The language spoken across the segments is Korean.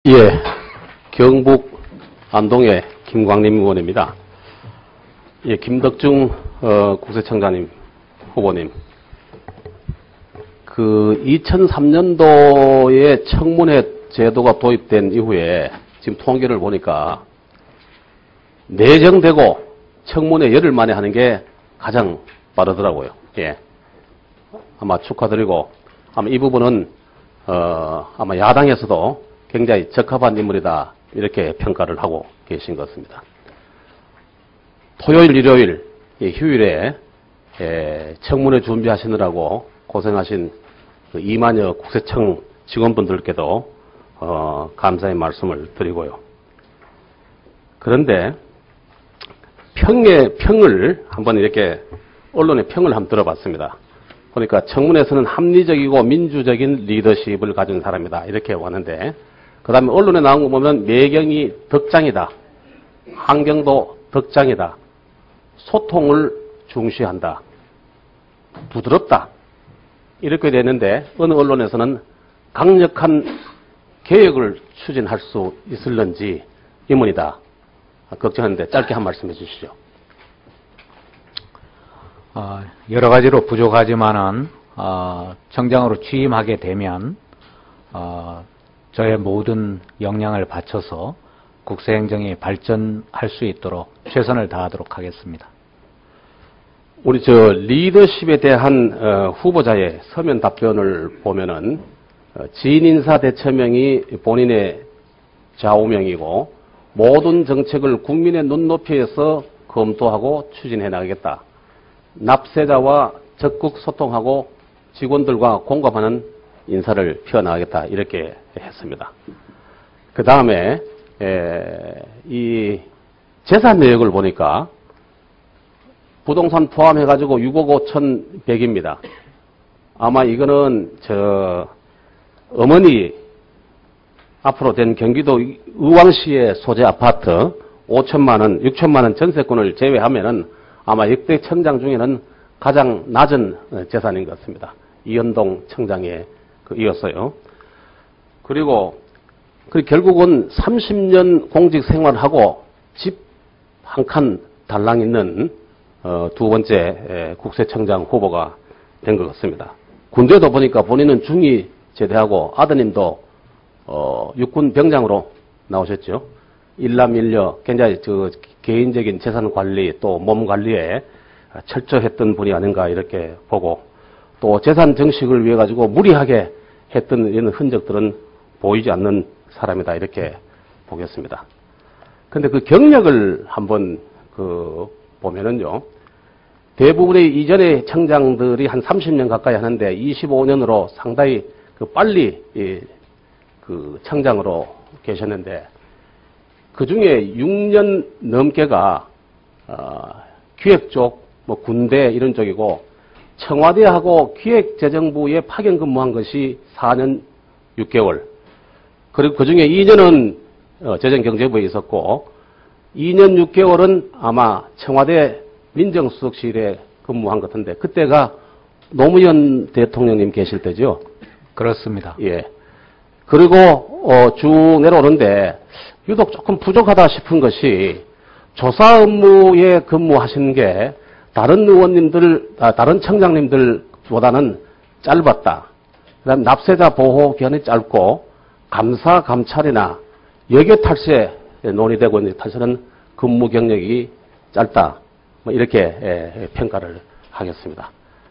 예, 경북 안동의 김광림 의원입니다. 예, 김덕중 국세청장님 후보님, 그 2003년도에 청문회 제도가 도입된 이후에 지금 통계를 보니까 내정되고 청문회 열흘 만에 하는 게 가장 빠르더라고요. 예, 아마 축하드리고 아마 이 부분은 아마 야당에서도 굉장히 적합한 인물이다 이렇게 평가를 하고 계신 것 같습니다. 토요일, 일요일 휴일에 청문회 준비하시느라고 고생하신 그 2만여 국세청 직원분들께도 감사의 말씀을 드리고요. 그런데 평을 한번 이렇게 언론의 평을 한번 들어봤습니다. 그러니까 청문회에서는 합리적이고 민주적인 리더십을 가진 사람이다 이렇게 왔는데, 그 다음에 언론에 나온 거 보면 매경이 덕장이다, 환경도 덕장이다, 소통을 중시한다, 부드럽다 이렇게 되는데, 어느 언론에서는 강력한 개혁을 추진할 수 있을런지 의문이다 걱정하는데 짧게 한 말씀 해주시죠. 여러 가지로 부족하지만은 청장으로 취임하게 되면 저의 모든 역량을 바쳐서 국세행정이 발전할 수 있도록 최선을 다하도록 하겠습니다. 우리 리더십에 대한 후보자의 서면 답변을 보면은 지인인사 대처명이 본인의 좌우명이고 모든 정책을 국민의 눈높이에서 검토하고 추진해 나가겠다. 납세자와 적극 소통하고 직원들과 공감하는 인사를 펴나가겠다 이렇게 했습니다. 그 다음에 이 재산 내역을 보니까 부동산 포함해가지고 6억 5,100입니다. 아마 이거는 어머니 앞으로 된 경기도 의왕시의 소재 아파트 5천만 원, 6천만 원 전세권을 제외하면은 아마 역대 청장 중에는 가장 낮은 재산인 것 같습니다. 이현동 청장에 이었어요. 그리고 결국은 30년 공직 생활하고 집 한 칸 달랑 있는 두 번째 국세청장 후보가 된 것 같습니다. 군대도 보니까 본인은 중위 제대하고 아드님도 육군 병장으로 나오셨죠. 일남일녀 굉장히 개인적인 재산 관리 또 몸 관리에 철저했던 분이 아닌가 이렇게 보고, 또 재산 정식을 위해 가지고 무리하게 했던 이런 흔적들은 보이지 않는 사람이다 이렇게 보겠습니다. 근데 그 경력을 한번 보면은요, 대부분의 이전의 청장들이 한 30년 가까이 하는데 25년으로 상당히 빨리 청장으로 계셨는데, 그 중에 6년 넘게가 기획 쪽, 군대 이런 쪽이고, 청와대하고 기획재정부에 파견 근무한 것이 4년 6개월. 그리고 그 중에 2년은 재정경제부에 있었고, 2년 6개월은 아마 청와대 민정수석실에 근무한 것 같은데, 그때가 노무현 대통령님 계실 때죠? 그렇습니다. 예. 그리고 쭉 내려오는데 유독 조금 부족하다 싶은 것이 조사 업무에 근무하시는 게 다른 의원님들, 다른 청장님들보다는 짧았다. 그다음 납세자 보호 기간이 짧고 감사 감찰이나 여교 탈세 논의되고 있는 탈세는 근무 경력이 짧다. 이렇게 평가를 하겠습니다.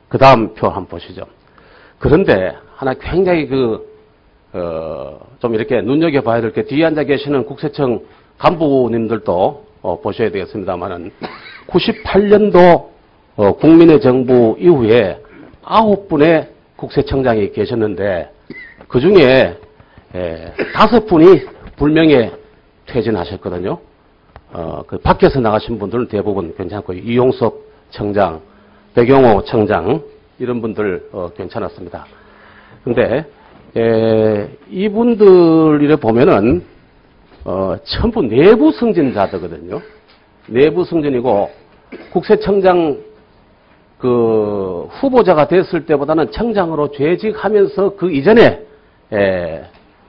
그 다음 표 한번 보시죠. 그런데 하나 굉장히 좀 이렇게 눈여겨봐야 될 게, 뒤에 앉아 계시는 국세청 간부님들도 보셔야 되겠습니다만은 98년도 국민의 정부 이후에 9분의 국세청장이 계셨는데, 그 중에 5분이 불명예 퇴진하셨거든요. 밖에서 나가신 분들은 대부분 괜찮고, 이용석 청장, 백용호 청장 이런 분들 괜찮았습니다. 근데 이분들을 보면은 전부 내부 승진자들거든요. 내부 승진이고, 국세청장 후보자가 됐을 때보다는 청장으로 재직하면서 그 이전에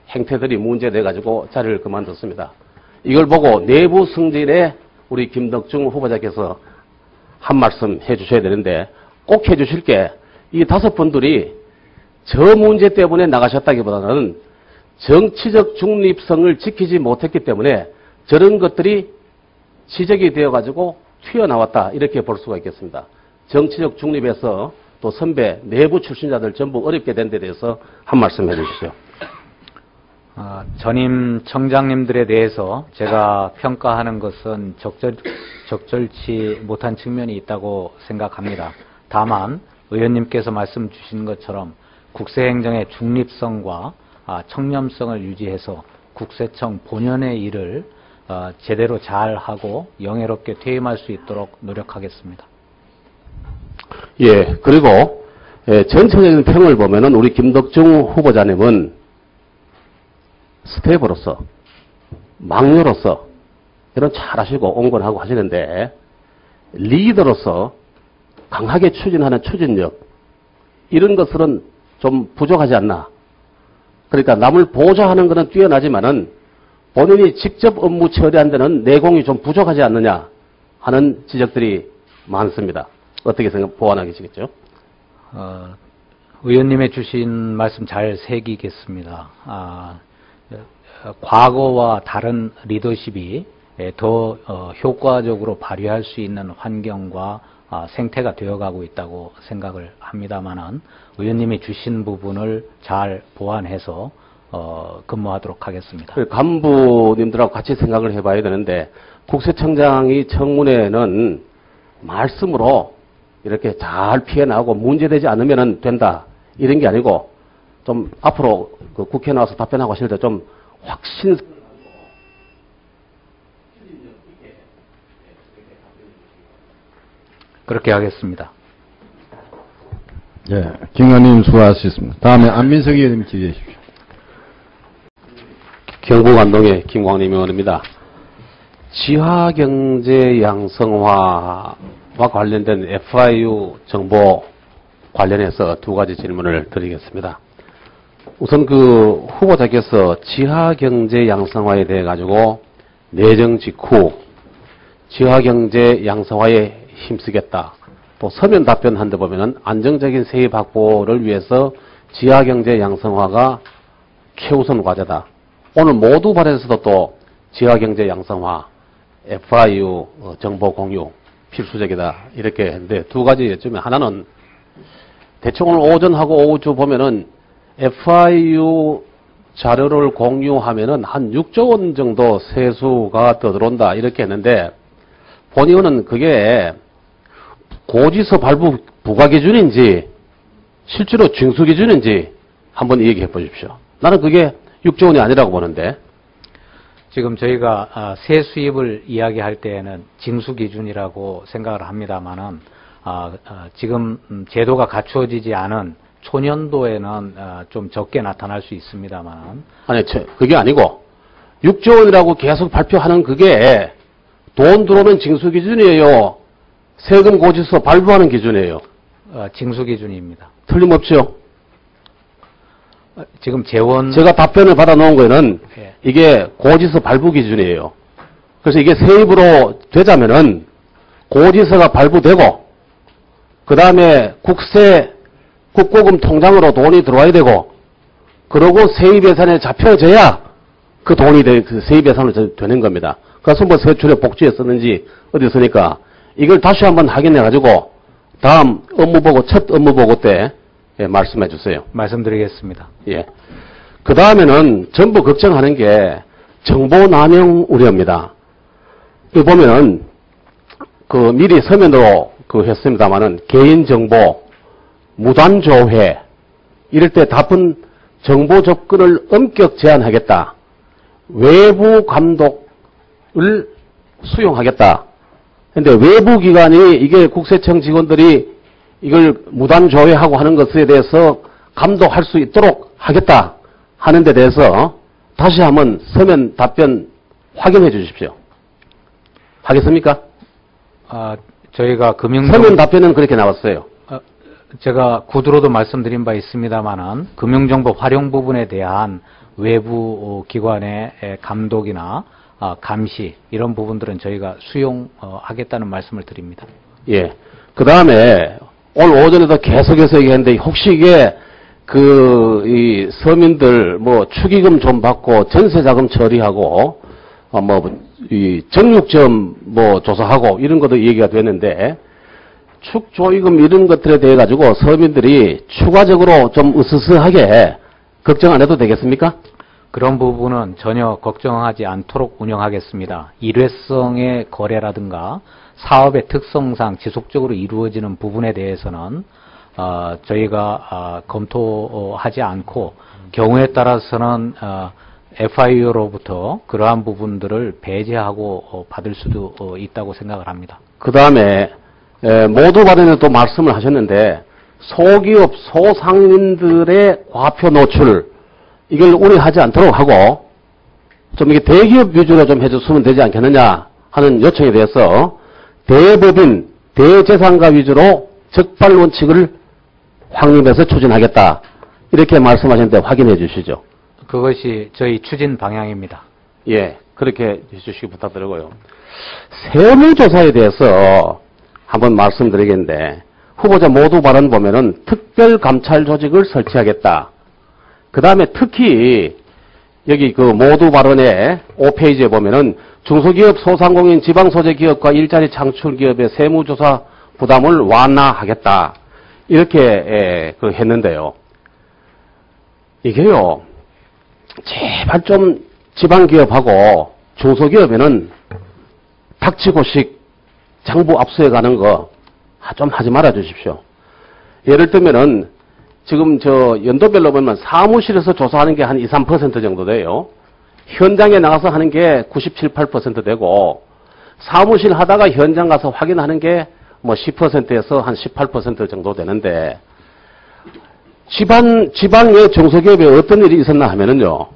행태들이 문제돼 가지고 자리를 그만뒀습니다. 이걸 보고 내부 승진에 우리 김덕중 후보자께서 한 말씀 해주셔야 되는데 꼭 해주실 게 이 5분들이 저 문제 때문에 나가셨다기보다는 정치적 중립성을 지키지 못했기 때문에 저런 것들이 지적이 되어가지고 튀어나왔다 이렇게 볼 수가 있겠습니다. 정치적 중립에서 또 선배 내부 출신자들 전부 어렵게 된 데 대해서 한 말씀 해주시죠. 전임 청장님들에 대해서 제가 평가하는 것은 적절치 못한 측면이 있다고 생각합니다. 다만 의원님께서 말씀 주신 것처럼 국세행정의 중립성과 청렴성을 유지해서 국세청 본연의 일을 제대로 잘하고 영예롭게 퇴임할 수 있도록 노력하겠습니다. 예, 그리고 전체적인 평을 보면은 우리 김덕중 후보자님은 스텝으로서 막내로서 이런 잘하시고 온건하고 하시는데 리더로서 강하게 추진하는 추진력 이런 것들은 좀 부족하지 않나. 그러니까 남을 보좌하는 것은 뛰어나지만은 본인이 직접 업무 처리한 데는 내공이 좀 부족하지 않느냐 하는 지적들이 많습니다. 어떻게 보완하시겠죠? 의원님의 주신 말씀 잘 새기겠습니다. 과거와 다른 리더십이 더 효과적으로 발휘할 수 있는 환경과 생태가 되어가고 있다고 생각을 합니다만은 의원님이 주신 부분을 잘 보완해서 근무하도록 하겠습니다. 간부님들하고 같이 생각을 해봐야 되는데 국세청장이 청문회는 말씀으로 이렇게 잘 피해나오고 문제되지 않으면 된다 이런 게 아니고 좀 앞으로 그 국회 나와서 답변하고 하실 때 좀 확신 그렇게 하겠습니다. 예, 김 의원님 수고하셨습니다. 다음에 안민석 의원님 기대해 주십시오. 경북안동의 김광림 의원입니다. 지화경제 양성화와 관련된 FIU 정보 관련해서 2가지 질문을 드리겠습니다. 우선 그 후보자께서 지화경제 양성화에 대해 가지고 내정 직후 지화경제 양성화에 힘쓰겠다. 또 서면 답변한 데 보면은 안정적인 세입 확보를 위해서 지하경제 양성화가 최우선 과제다. 오늘 모두 발언에서도 또 지하경제 양성화, FIU 정보 공유 필수적이다. 이렇게 했는데 2가지 여쭈면 하나는 대충 오늘 오전하고 오후주 보면은 FIU 자료를 공유하면은 한 6조 원 정도 세수가 더 들어온다. 이렇게 했는데 본의원은 그게 고지서 발부 부과 기준인지 실제로 징수 기준인지 한번 얘기해 보십시오. 나는 그게 6조 원이 아니라고 보는데. 지금 저희가 세수입을 이야기할 때에는 징수 기준이라고 생각을 합니다만은 지금 제도가 갖추어지지 않은 초년도에는 좀 적게 나타날 수 있습니다만. 아니, 그게 아니고 6조 원이라고 계속 발표하는 그게 돈 들어오면 징수 기준이에요. 세금 고지서 발부하는 기준이에요. 징수 기준입니다. 틀림없죠. 지금 재원 제가 답변을 받아 놓은 거는 예. 이게 고지서 발부 기준이에요. 그래서 이게 세입으로 되자면은 고지서가 발부되고 그 다음에 국고금 통장으로 돈이 들어와야 되고 그러고 세입 예산에 잡혀져야 그 돈이 그 세입 예산으로 되는 겁니다. 그래서 뭐 세출에 복지에 썼는지 어디 쓰니까 이걸 다시 한번 확인해가지고 다음 업무보고 첫 업무보고 때 말씀해 주세요. 말씀드리겠습니다. 예. 그 다음에는 전부 걱정하는 게 정보 남용 우려입니다. 여기 보면은 그 미리 서면으로 했습니다만은 개인정보, 무단조회 이럴 때 답은 정보 접근을 엄격 제한하겠다. 외부 감독을 수용하겠다. 근데 외부 기관이 이게 국세청 직원들이 이걸 무단 조회하고 하는 것에 대해서 감독할 수 있도록 하겠다 하는 데 대해서 다시 한번 서면 답변 확인해 주십시오. 하겠습니까? 저희가 서면 답변은 그렇게 나왔어요. 제가 구두로도 말씀드린 바 있습니다만은 금융정보 활용 부분에 대한 외부 기관의 감독이나 감시 이런 부분들은 저희가 수용하겠다는 말씀을 드립니다. 예. 그 다음에 오늘 오전에도 계속해서 얘기했는데 혹시 이게 이 서민들 축의금 좀 받고 전세자금 처리하고 이 정육점 조사하고 이런 것도 얘기가 되는데 축조의금 이런 것들에 대해 가지고 서민들이 추가적으로 좀 으스스하게 걱정 안 해도 되겠습니까? 그런 부분은 전혀 걱정하지 않도록 운영하겠습니다. 일회성의 거래라든가 사업의 특성상 지속적으로 이루어지는 부분에 대해서는 저희가 검토하지 않고 경우에 따라서는 FIU로부터 그러한 부분들을 배제하고 받을 수도 있다고 생각을 합니다. 그 다음에 모두 발언에 또 말씀을 하셨는데 소기업 소상인들의 과표 노출 이걸 우려하지 않도록 하고 좀 이게 대기업 위주로 좀 해줬으면 되지 않겠느냐 하는 요청에 대해서 대법인 대재산가 위주로 적발 원칙을 확립해서 추진하겠다 이렇게 말씀하셨는데 확인해 주시죠. 그것이 저희 추진 방향입니다. 예, 그렇게 해주시기 부탁드리고요. 세무조사에 대해서 한번 말씀드리겠는데 후보자 모두 발언 보면은 특별감찰 조직을 설치하겠다. 그 다음에 특히 여기 그 모두 발언의 5페이지에 보면은 중소기업, 소상공인, 지방소재기업과 일자리 창출기업의 세무조사 부담을 완화하겠다. 이렇게 했는데요. 이게요. 제발 좀 지방기업하고 중소기업에는 닥치고식 장부 압수해 가는 거 좀 하지 말아 주십시오. 예를 들면은 지금 연도별로 보면 사무실에서 조사하는 게 한 2, 3% 정도 돼요. 현장에 나가서 하는 게 97, 8% 되고 사무실 하다가 현장 가서 확인하는 게 10%에서 한 18% 정도 되는데 지방의 중소기업에 어떤 일이 있었나 하면은요.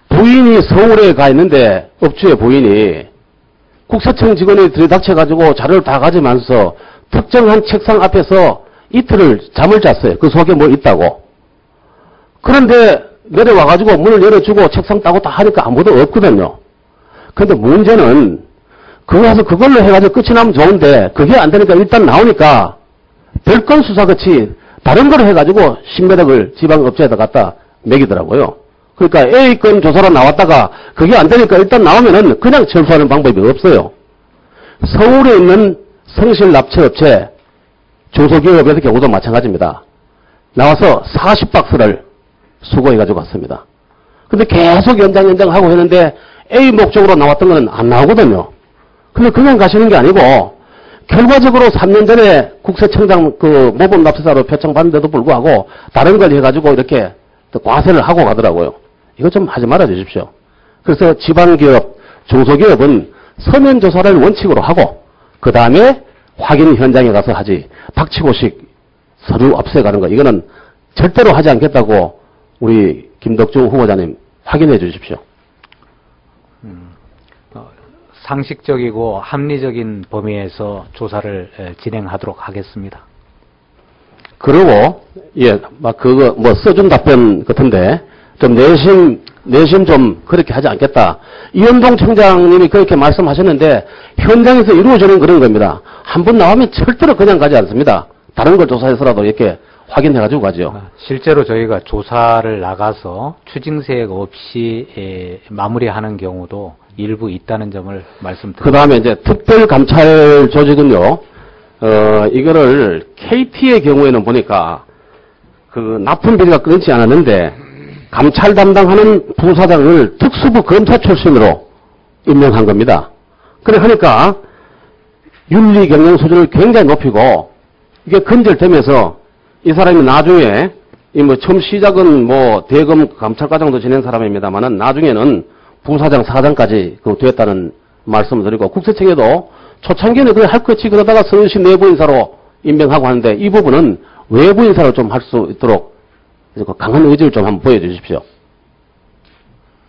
부인이 서울에 가 있는데 업주의 부인이 국세청 직원이 들이닥쳐가지고 자료를 다 가지면서 특정한 책상 앞에서 이틀을 잠을 잤어요. 그 속에 뭐 있다고. 그런데 내려와가지고 문을 열어주고 책상 따고 다 하니까 아무도 없거든요. 근데 문제는 거기 가서 그걸로 해가지고 끝이 나면 좋은데 그게 안 되니까 일단 나오니까 별건 수사같이 다른 걸 해가지고 신매력을 지방업체에다 갖다 매기더라고요. 그러니까 A건 조사로 나왔다가 그게 안 되니까 일단 나오면은 그냥 철수하는 방법이 없어요. 서울에 있는 성실납치업체 중소기업의 경우도 마찬가지입니다. 나와서 40박스를 수거해가지고 갔습니다. 근데 계속 연장하고 했는데 A 목적으로 나왔던 건 안 나오거든요. 근데 그냥 가시는 게 아니고 결과적으로 3년 전에 국세청장 모범 납세자로 표창받는데도 불구하고 다른 걸 해가지고 이렇게 과세를 하고 가더라고요. 이거 좀 하지 말아 주십시오. 그래서 지방기업, 중소기업은 서면 조사를 원칙으로 하고 그 다음에 확인 현장에 가서 하지 닥치고식 서류 압수해가는 거 이거는 절대로 하지 않겠다고 우리 김덕중 후보자님 확인해 주십시오. 상식적이고 합리적인 범위에서 조사를 진행하도록 하겠습니다. 그리고 써준 답변 같은데 좀 내심 좀 그렇게 하지 않겠다. 이현동 청장님이 그렇게 말씀하셨는데 현장에서 이루어지는 그런 겁니다. 한 번 나오면 절대로 그냥 가지 않습니다. 다른 걸 조사해서라도 이렇게 확인해가지고 가죠. 실제로 저희가 조사를 나가서 추징세액 없이 마무리하는 경우도 일부 있다는 점을 말씀드립니다. 그 다음에 이제 특별감찰 조직은요, 이거를 KT의 경우에는 보니까 납품 비리가 끊지 않았는데 감찰 담당하는 부사장을 특수부 검사 출신으로 임명한 겁니다. 그러니까 윤리 경영 수준을 굉장히 높이고 이게 근절되면서 이 사람이 나중에 처음 시작은 대검 감찰 과정도 지낸 사람입니다만은 나중에는 부사장, 사장까지 됐다는 말씀을 드리고 국세청에도 초창기에는 그냥 할 것 없이 그러다가 서울시 내부 인사로 임명하고 하는데 이 부분은 외부 인사로 좀 할 수 있도록 강한 의지를 좀 한번 보여주십시오.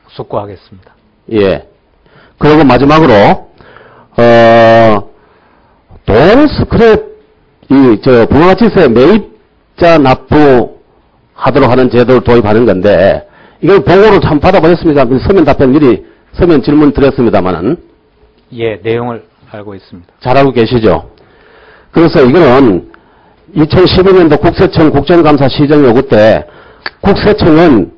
숙고하겠습니다. 예. 그리고 마지막으로 돈 스크랩 부가가치세 매입자 납부 하도록 하는 제도를 도입하는 건데, 이걸 보고를 참 받아보셨습니까? 서면 답변 미리 서면 질문 드렸습니다만은. 예, 내용을 알고 있습니다. 잘 알고 계시죠? 그래서 이거는 2012년도 국세청 국정감사 시정 요구 때 국세청은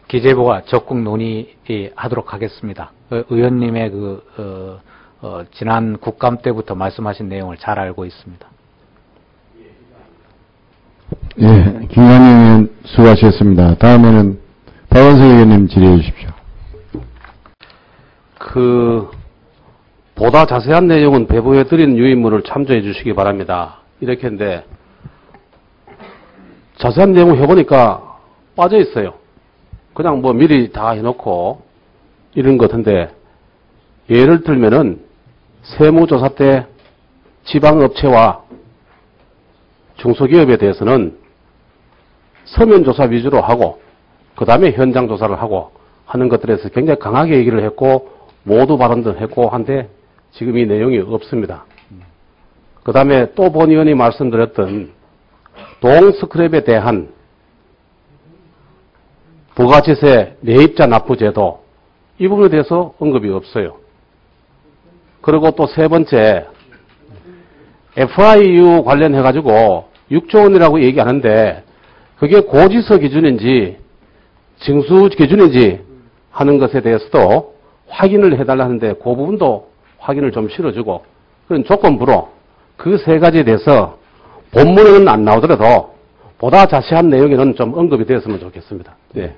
기재부가 적극 논의하도록 하겠습니다. 의원님의 지난 국감 때부터 말씀하신 내용을 잘 알고 있습니다. 예, 김관영 의원 수고하셨습니다. 다음에는 박원석 의원님 질의해 주십시오. 보다 자세한 내용은 배부해드린 유인물을 참조해 주시기 바랍니다. 이렇게 했는데, 자세한 내용을 해보니까 빠져 있어요. 그냥 뭐 미리 다 해놓고 이런 것 같은데, 예를 들면은 세무조사 때 지방업체와 중소기업에 대해서는 서면조사 위주로 하고 그 다음에 현장조사를 하고 하는 것들에 대해서 굉장히 강하게 얘기를 했고 모두 발언도 했고 한데 지금 이 내용이 없습니다. 그 다음에 또 본 의원이 말씀드렸던 동스크랩에 대한 부가지세 매입자 납부제도 이 부분에 대해서 언급이 없어요. 그리고 또 세 번째 FIU 관련해가지고 6조 원이라고 얘기하는데 그게 고지서 기준인지 징수 기준인지 하는 것에 대해서도 확인을 해달라는데 그 부분도 확인을 좀 실어주고 그런 조건부로 그 세 가지에 대해서 본문에는 안 나오더라도 보다 자세한 내용에는 좀 언급이 되었으면 좋겠습니다. 네.